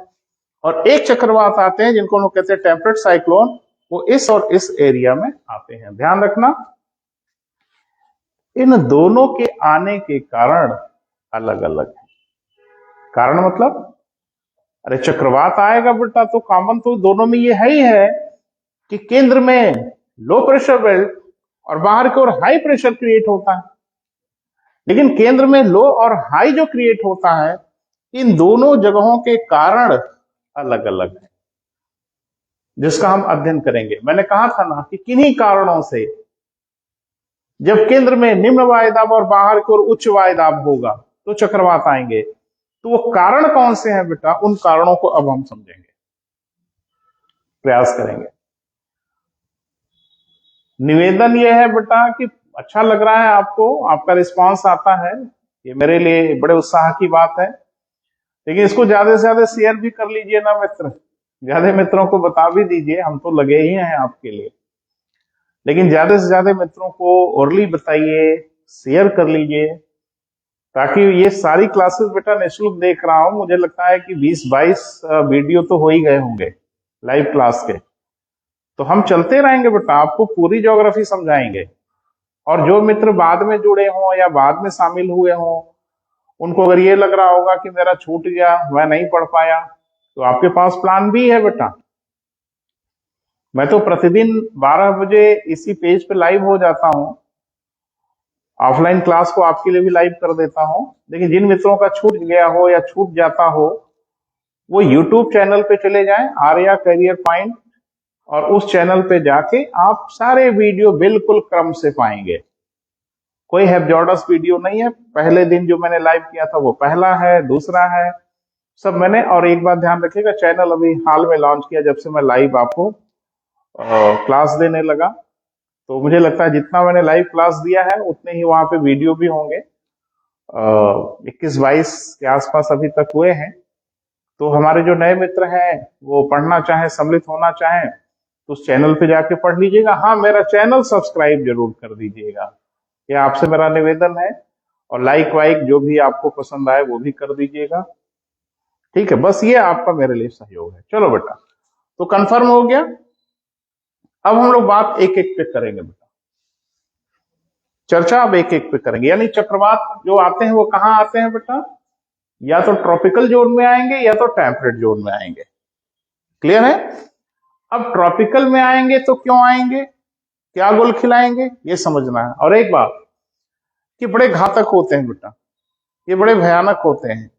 और एक चक्रवात आते हैं जिनको हम लोग कहते हैं टेम्परेट साइक्लोन, वो इस और इस एरिया में आते हैं। ध्यान रखना, इन दोनों के आने के कारण अलग अलग है। कारण मतलब, अरे चक्रवात आएगा बेटा तो कॉमन तो दोनों में ये है ही है कि केंद्र में लो प्रेशर बेल्ट और बाहर की ओर हाई प्रेशर क्रिएट होता है। लेकिन केंद्र में लो और हाई जो क्रिएट होता है, इन दोनों जगहों के कारण अलग अलग है, जिसका हम अध्ययन करेंगे। मैंने कहा था ना कि किन्हीं कारणों से जब केंद्र में निम्न वायुदाब और बाहर की ओर उच्च वायुदाब होगा तो चक्रवात आएंगे। तो वो कारण कौन से हैं बेटा? उन कारणों को अब हम समझेंगे, प्रयास करेंगे। निवेदन यह है बेटा कि अच्छा लग रहा है आपको, आपका रिस्पांस आता है, ये मेरे लिए बड़े उत्साह की बात है। लेकिन इसको ज्यादा से ज्यादा शेयर भी कर लीजिए ना मित्र, ज्यादा मित्रों को बता भी दीजिए, हम तो लगे ही हैं आपके लिए। लेकिन ज्यादा से ज्यादा मित्रों को ओरली बताइए, शेयर कर लीजिए, ताकि ये सारी क्लासेस बेटा निःशुल्क देख रहा हूं। मुझे लगता है कि 20-22 वीडियो तो हो ही गए होंगे लाइव क्लास के। तो हम चलते रहेंगे बेटा, आपको पूरी ज्योग्राफी समझाएंगे। और जो मित्र बाद में जुड़े हों या बाद में शामिल हुए हों, उनको अगर ये लग रहा होगा कि मेरा छूट गया, मैं नहीं पढ़ पाया, तो आपके पास प्लान बी है बेटा। मैं तो प्रतिदिन 12 बजे इसी पेज पे लाइव हो जाता हूं, ऑफलाइन क्लास को आपके लिए भी लाइव कर देता हूं। लेकिन जिन मित्रों का छूट गया हो या छूट जाता हो, वो यूट्यूब चैनल पे चले जाएं, आर्या करियर पॉइंट, और उस चैनल पे जाके आप सारे वीडियो बिल्कुल क्रम से पाएंगे। कोई हैप्जॉर्डस वीडियो नहीं है। पहले दिन जो मैंने लाइव किया था वो पहला है, दूसरा है, सब मैंने। और एक बात ध्यान रखिएगा, चैनल अभी हाल में लॉन्च किया जब से मैं लाइव आपको क्लास देने लगा। तो मुझे लगता है जितना मैंने लाइव क्लास दिया है उतने ही वहां पे वीडियो भी होंगे। 21-22 के आसपास अभी तक हुए हैं। तो हमारे जो नए मित्र हैं वो पढ़ना चाहें, सम्मिलित होना चाहें, तो उस चैनल पे जाके पढ़ लीजिएगा। हाँ, मेरा चैनल सब्सक्राइब जरूर कर दीजिएगा, ये आपसे मेरा निवेदन है। और लाइक वाइक जो भी आपको पसंद आए वो भी कर दीजिएगा, ठीक है? बस ये आपका मेरे लिए सहयोग है। चलो बेटा, तो कंफर्म हो गया। अब हम लोग बात एक एक पे करेंगे बेटा, चर्चा अब एक एक पे करेंगे। यानी चक्रवात जो आते हैं वो कहां आते हैं बेटा? या तो ट्रॉपिकल जोन में आएंगे या तो टेम्परेट जोन में आएंगे। क्लियर है? अब ट्रॉपिकल में आएंगे तो क्यों आएंगे, क्या गुल खिलाएंगे, ये समझना है। और एक बात कि बड़े घातक होते हैं बेटा, ये बड़े भयानक होते हैं।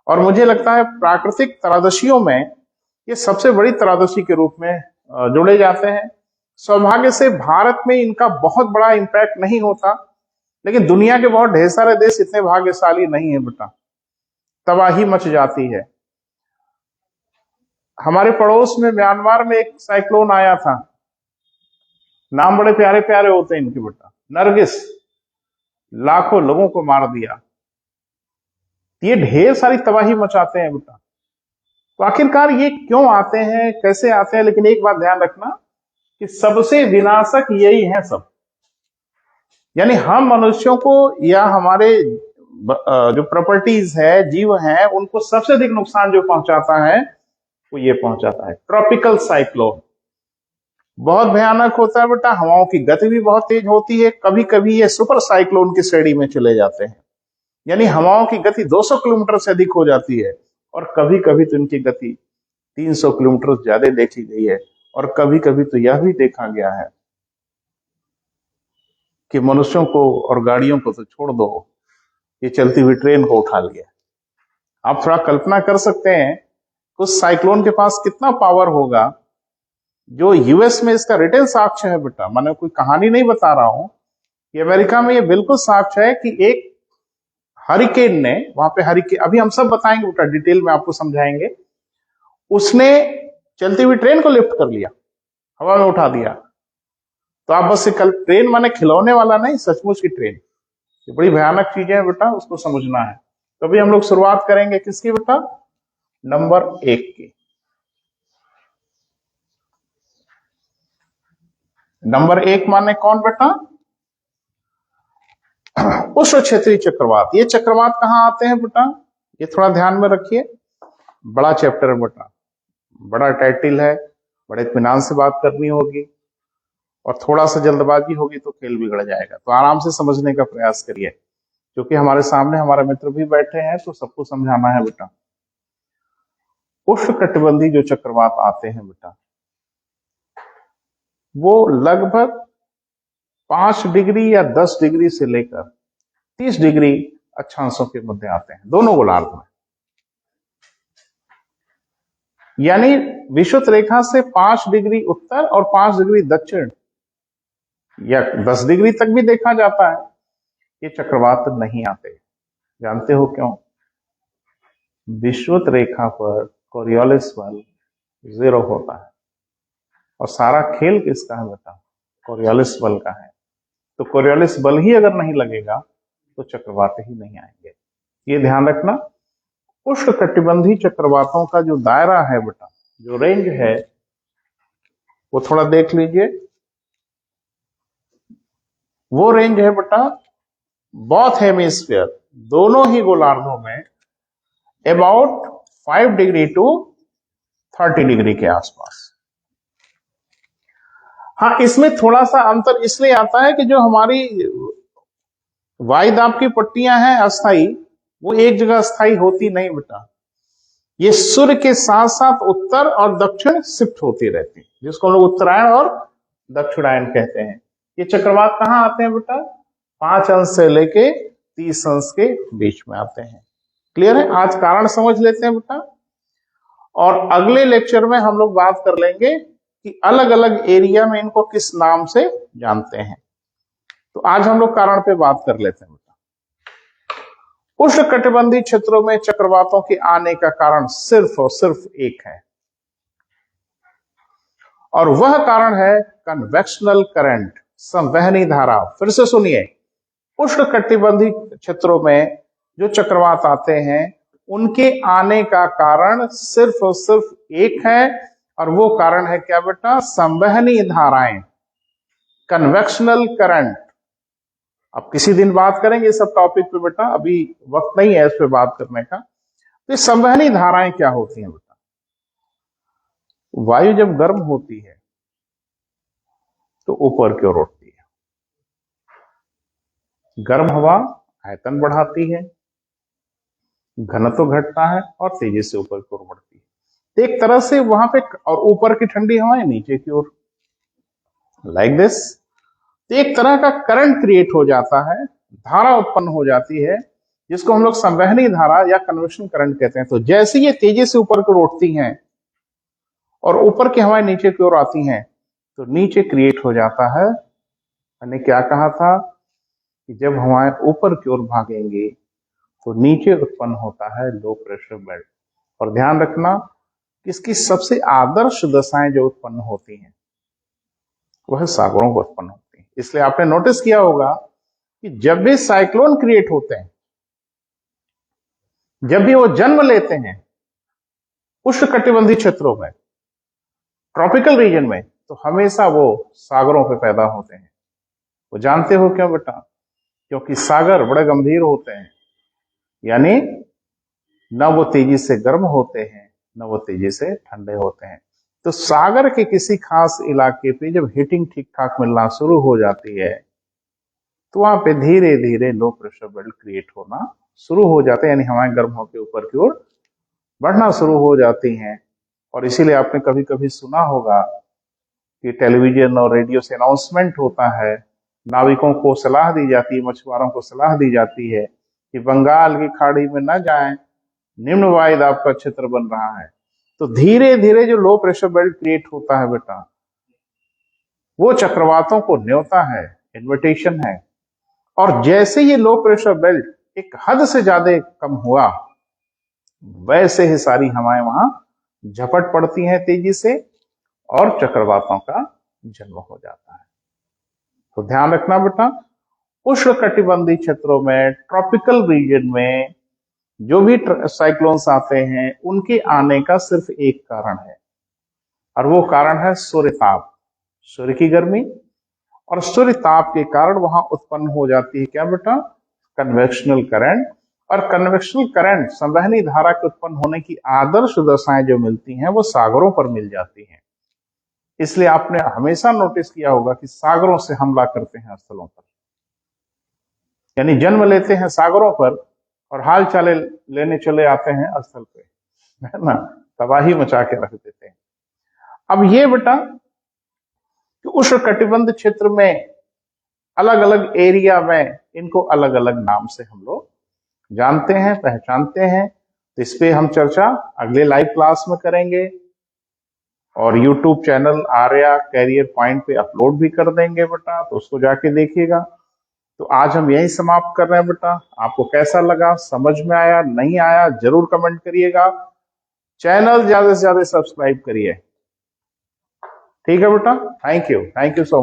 और मुझे लगता है प्राकृतिक त्रादशियों में ये सबसे बड़ी त्रादशी के रूप में जुड़े जाते हैं। सौभाग्य से भारत में इनका बहुत बड़ा इंपैक्ट नहीं होता, लेकिन दुनिया के बहुत ढेर सारे देश इतने भाग्यशाली नहीं है बेटा, तबाही मच जाती है। हमारे पड़ोस में म्यांमार में एक साइक्लोन आया था, नाम बड़े प्यारे प्यारे होते हैं इनके बेटा, नरगिस, लाखों लोगों को मार दिया। ये ढेर सारी तबाही मचाते हैं बेटा। तो आखिरकार ये क्यों आते हैं, कैसे आते हैं, लेकिन एक बात ध्यान रखना कि सबसे विनाशक यही है सब। यानी हम मनुष्यों को या हमारे जो प्रॉपर्टीज है, जीव हैं, उनको सबसे अधिक नुकसान जो पहुंचाता है वो ये पहुंचाता है ट्रॉपिकल साइक्लोन। बहुत भयानक होता है बेटा, हवाओं की गति भी बहुत तेज होती है, कभी कभी ये सुपर साइक्लोन की श्रेणी में चले जाते हैं, यानी हवाओं की गति 200 किलोमीटर से अधिक हो जाती है, और कभी कभी तो इनकी गति 300 किलोमीटर ज्यादा देखी गई है, और कभी कभी तो यह भी देखा गया है कि मनुष्यों को और गाड़ियों को तो छोड़ दो, ये चलती हुई ट्रेन को उठा लिया। आप थोड़ा कल्पना कर सकते हैं उस साइक्लोन के पास कितना पावर होगा। जो यूएस में इसका रिटेन साक्ष्य है बेटा, मैंने कोई कहानी नहीं बता रहा हूं, कि अमेरिका में ये बिल्कुल साक्ष्य है कि एक हरिकेन ने वहां पे, हरिकेन अभी हम सब बताएंगे बेटा, डिटेल में आपको समझाएंगे, उसने चलती हुई ट्रेन को लिफ्ट कर लिया, हवा में उठा दिया। तो आप बस कल ट्रेन माने खिलौने वाला नहीं, सचमुच की ट्रेन। ये बड़ी भयानक चीजें हैं बेटा, उसको समझना है। तो अभी हम लोग शुरुआत करेंगे किसकी बेटा, नंबर 1 की। नंबर 1 माने कौन बेटा, उष्ण क्षेत्रीय चक्रवात। ये चक्रवात कहां आते हैं बेटा, ये थोड़ा ध्यान में रखिए, बड़ा चैप्टर है बेटा, बड़ा टाइटल है, बड़े इत्मीनान से बात करनी होगी, और थोड़ा सा जल्दबाजी होगी तो खेल बिगड़ जाएगा। तो आराम से समझने का प्रयास करिए, क्योंकि हमारे सामने हमारे मित्र भी बैठे हैं, तो सबको समझाना है बेटा। उष्णकटिबंधीय जो चक्रवात आते हैं बेटा, वो लगभग 5 डिग्री या 10 डिग्री से लेकर 30 डिग्री अक्षांशों के मध्य आते हैं, दोनों गोलार्ध में। यानी विषुवत रेखा से 5 डिग्री उत्तर और 5 डिग्री दक्षिण या 10 डिग्री तक भी देखा जाता है, ये चक्रवात नहीं आते। जानते हो क्यों? विषुवत रेखा पर कोरियोलिस बल 0 होता है, और सारा खेल किसका है बेटा, कोरियोलिस बल का है। तो कोरियोलिस बल ही अगर नहीं लगेगा तो चक्रवात ही नहीं आएंगे, ये ध्यान रखना। उष्णकटिबंधीय चक्रवातों का जो दायरा है बेटा, जो रेंज है, वो थोड़ा देख लीजिए। वो रेंज है बेटा बोथ हेमिस्फीयर, दोनों ही गोलार्धों में, अबाउट 5 डिग्री टू 30 डिग्री के आसपास। हाँ, इसमें थोड़ा सा अंतर इसलिए आता है कि जो हमारी वायुदाब की पट्टियां हैं अस्थाई, वो एक जगह अस्थाई होती नहीं बेटा, ये सूर्य के साथ साथ उत्तर और दक्षिण शिफ्ट होती रहती है, जिसको हम लोग उत्तरायण और दक्षिणायन कहते हैं। ये चक्रवात कहाँ आते हैं बेटा, 5 अंश से लेके 30 अंश के बीच में आते हैं। क्लियर है? आज कारण समझ लेते हैं बेटा, और अगले लेक्चर में हम लोग बात कर लेंगे कि अलग अलग एरिया में इनको किस नाम से जानते हैं। तो आज हम लोग कारण पे बात कर लेते हैं बेटा। उष्णकटिबंधीय क्षेत्रों में चक्रवातों के आने का कारण सिर्फ और सिर्फ एक है, और वह कारण है कन्वेक्शनल करंट, संवहनी धारा। फिर से सुनिए, उष्णकटिबंधीय क्षेत्रों में जो चक्रवात आते हैं, उनके आने का कारण सिर्फ और सिर्फ एक है, और वो कारण है क्या बेटा, संवहनी धाराएं, कन्वेक्शनल करंट। अब किसी दिन बात करेंगे इस सब टॉपिक पे बेटा, अभी वक्त नहीं है इस पे बात करने का। तो ये संवहनी धाराएं क्या होती हैं बेटा, वायु जब गर्म होती है तो ऊपर की ओर उठती है, गर्म हवा आयतन बढ़ाती है, घनत्व घटता है और तेजी से ऊपर की ओर बढ़ती है। तो एक तरह से वहां पे, और ऊपर की ठंडी हवाएं नीचे की ओर, लाइक दिस। तो एक तरह का करंट क्रिएट हो जाता है, धारा उत्पन्न हो जाती है, जिसको हम लोग संवहनी धारा या कन्वेक्शन करंट कहते हैं। तो जैसे ये तेजी से ऊपर की ओर उठती हैं और ऊपर की हवाएं नीचे की ओर आती हैं, तो नीचे क्रिएट हो जाता है, मैंने क्या कहा था कि जब हवाएं ऊपर की ओर भागेंगी तो नीचे उत्पन्न होता है लो प्रेशर बेल्ट। और ध्यान रखना, इसकी सबसे आदर्श दशाएं जो उत्पन्न होती हैं वह सागरों को उत्पन्न होती हैं। इसलिए आपने नोटिस किया होगा कि जब भी साइक्लोन क्रिएट होते हैं, जब भी वो जन्म लेते हैं, उष्णकटिबंधीय क्षेत्रों में, ट्रॉपिकल रीजन में, तो हमेशा वो सागरों पे पैदा होते हैं। वो जानते हो क्यों बेटा? क्योंकि सागर बड़े गंभीर होते हैं, यानी न वो तेजी से गर्म होते हैं, न वो तेजी से ठंडे होते हैं। तो सागर के किसी खास इलाके पे जब हीटिंग ठीक ठाक मिलना शुरू हो जाती है, तो वहां पे धीरे धीरे लो प्रेशर बेल्ट क्रिएट होना शुरू हो जाते हैं, यानी हवाएं गर्म होकर ऊपर की ओर बढ़ना शुरू हो जाती हैं। और इसीलिए आपने कभी कभी सुना होगा कि टेलीविजन और रेडियो से अनाउंसमेंट होता है, नाविकों को सलाह दी जाती है, मछुआरों को सलाह दी जाती है कि बंगाल की खाड़ी में न जाएं, निम्न वायुदाब का क्षेत्र बन रहा है। तो धीरे धीरे जो लो प्रेशर बेल्ट क्रिएट होता है बेटा, वो चक्रवातों को न्योता है, इन्विटेशन है। और जैसे ये लो प्रेशर बेल्ट एक हद से ज्यादा कम हुआ, वैसे ही सारी हवाएं वहां झपट पड़ती हैं तेजी से, और चक्रवातों का जन्म हो जाता है। तो ध्यान रखना बेटा, उष्णकटिबंधीय क्षेत्रों में, ट्रॉपिकल रीजन में जो भी साइक्लोन्स आते हैं, उनके आने का सिर्फ एक कारण है, और वो कारण है सूर्य ताप, सूर्य की गर्मी। और सूर्य ताप के कारण वहां उत्पन्न हो जाती है क्या बेटा? Convectional current. और कन्वेक्शनल करंट, संवहनी धारा के उत्पन्न होने की आदर्श दशाएं जो मिलती हैं, वो सागरों पर मिल जाती हैं। इसलिए आपने हमेशा नोटिस किया होगा कि सागरों से हमला करते हैं स्थलों पर, यानी जन्म लेते हैं सागरों पर और हाल चाले लेने चले आते हैं स्थल पे, है ना, तबाही मचा के रख देते हैं। अब ये बेटा कि उष्णकटिबंध क्षेत्र में अलग अलग एरिया में इनको अलग अलग नाम से हम लोग जानते हैं, पहचानते हैं। तो इस पे हम चर्चा अगले लाइव क्लास में करेंगे, और YouTube channel Arya career point पे अपलोड भी कर देंगे बेटा, तो उसको जाके देखिएगा। तो आज हम यही समाप्त कर रहे हैं बेटा। आपको कैसा लगा, समझ में आया, नहीं आया, जरूर कमेंट करिएगा। चैनल ज्यादा से ज्यादा सब्सक्राइब करिए, ठीक है बेटा। Thank you so much.